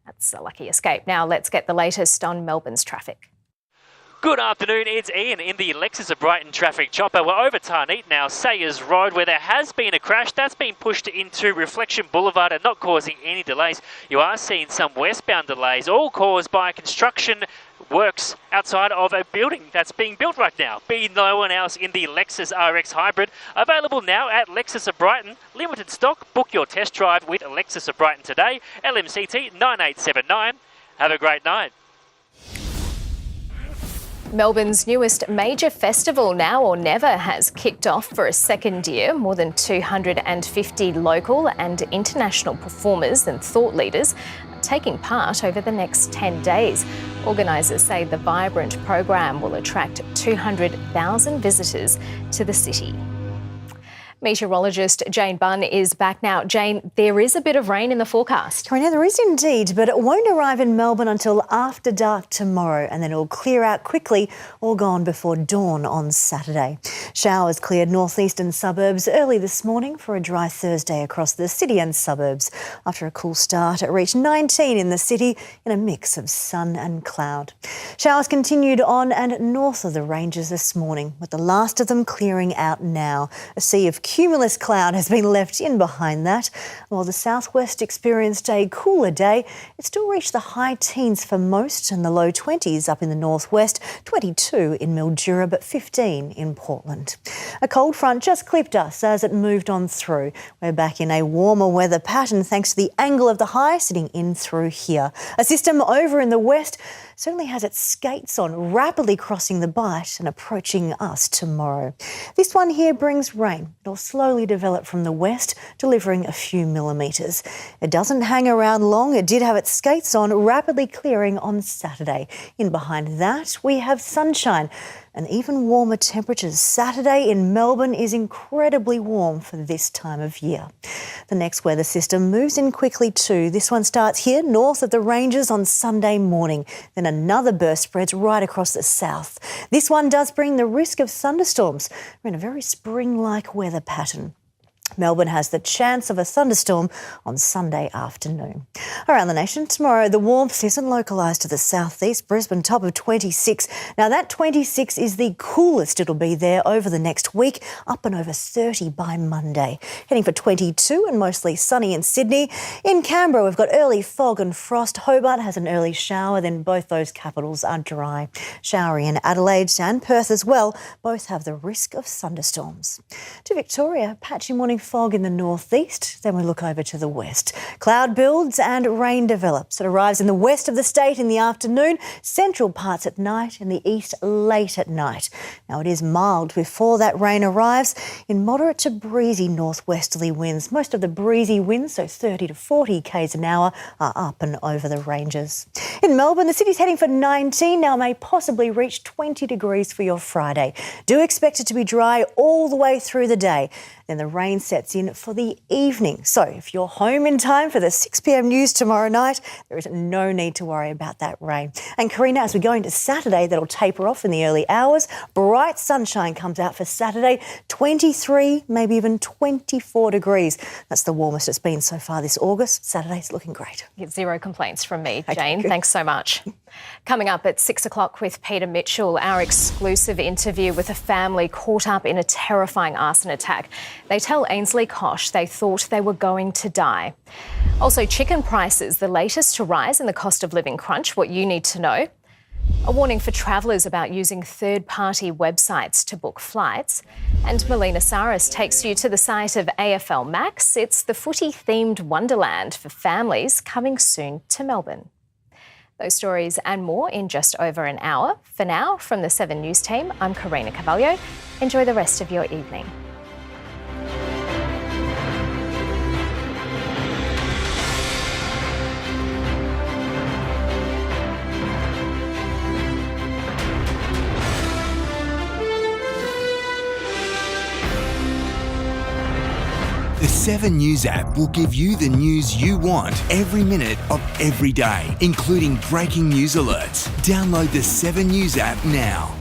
That's a lucky escape. Now let's get the latest on Melbourne's traffic. Good afternoon, it's Iain in the Lexus of Brighton traffic chopper. We're over Tarneet now, Sayers Road, where there has been a crash. That's been pushed into Reflection Boulevard and not causing any delays. You are seeing some westbound delays, all caused by construction works outside of a building that's being built right now. Be no one else in the Lexus RX Hybrid. Available now at Lexus of Brighton. Limited stock. Book your test drive with Lexus of Brighton today. LMCT 9879. Have a great night. Melbourne's newest major festival, Now or Never, has kicked off for a second year. More than 250 local and international performers and thought leaders are taking part over the next 10 days. Organisers say the vibrant program will attract 200,000 visitors to the city. Meteorologist Jane Bunn is back now. Jane, there is a bit of rain in the forecast. Karina, there is indeed, but it won't arrive in Melbourne until after dark tomorrow, and then it'll clear out quickly, all gone before dawn on Saturday. Showers cleared northeastern suburbs early this morning for a dry Thursday across the city and suburbs. After a cool start, it reached 19 in the city in a mix of sun and cloud. Showers continued on and north of the ranges this morning, with the last of them clearing out now. A sea of cumulus cloud has been left in behind that. While the southwest experienced a cooler day, it still reached the high teens for most and the low 20s up in the northwest, 22 in Mildura but 15 in Portland. A cold front just clipped us as it moved on through. We're back in a warmer weather pattern thanks to the angle of the high sitting in through here. A system over in the west certainly has its skates on, rapidly crossing the Bight and approaching us tomorrow. This one here brings rain. It'll slowly develop from the west, delivering a few millimetres. It doesn't hang around long. It did have its skates on, rapidly clearing on Saturday. In behind that, we have sunshine and even warmer temperatures. Saturday in Melbourne is incredibly warm for this time of year. The next weather system moves in quickly too. This one starts here north of the ranges on Sunday morning. Then another burst spreads right across the south. This one does bring the risk of thunderstorms. We're in a very spring-like weather pattern. Melbourne has the chance of a thunderstorm on Sunday afternoon. Around the nation tomorrow, the warmth isn't localised to the southeast. Brisbane top of 26. Now that 26 is the coolest it'll be there over the next week, up and over 30 by Monday. Heading for 22 and mostly sunny in Sydney. In Canberra, we've got early fog and frost. Hobart has an early shower, then both those capitals are dry. Showery in Adelaide and Perth as well. Both have the risk of thunderstorms. To Victoria, patchy morning fog in the northeast, then we look over to the west. Cloud builds and rain develops. It arrives in the west of the state in the afternoon, central parts at night, and the east late at night. Now it is mild before that rain arrives in moderate to breezy northwesterly winds. Most of the breezy winds, so 30 to 40 k's an hour, are up and over the ranges. In Melbourne, the city's heading for 19, now may possibly reach 20 degrees for your Friday. Do expect it to be dry all the way through the day. Then the rain sets in for the evening. So if you're home in time for the 6 p.m. news tomorrow night, there is no need to worry about that rain. And Karina, as we go into Saturday, that'll taper off in the early hours. Bright sunshine comes out for Saturday, 23, maybe even 24 degrees. That's the warmest it's been so far this August. Saturday's looking great. Get zero complaints from me, Jane. Okay, thanks so much. Coming up at 6 o'clock with Peter Mitchell, our exclusive interview with a family caught up in a terrifying arson attack. They tell Ainsley Kosh they thought they were going to die. Also, chicken prices, the latest to rise in the cost of living crunch, what you need to know. A warning for travellers about using third-party websites to book flights. And Melina Saris takes you to the site of AFL Max. It's the footy-themed wonderland for families coming soon to Melbourne. Those stories and more in just over an hour. For now, from the 7 News team, I'm Karina Carvalho. Enjoy the rest of your evening. The 7 News app will give you the news you want every minute of every day, including breaking news alerts. Download the 7 News app now.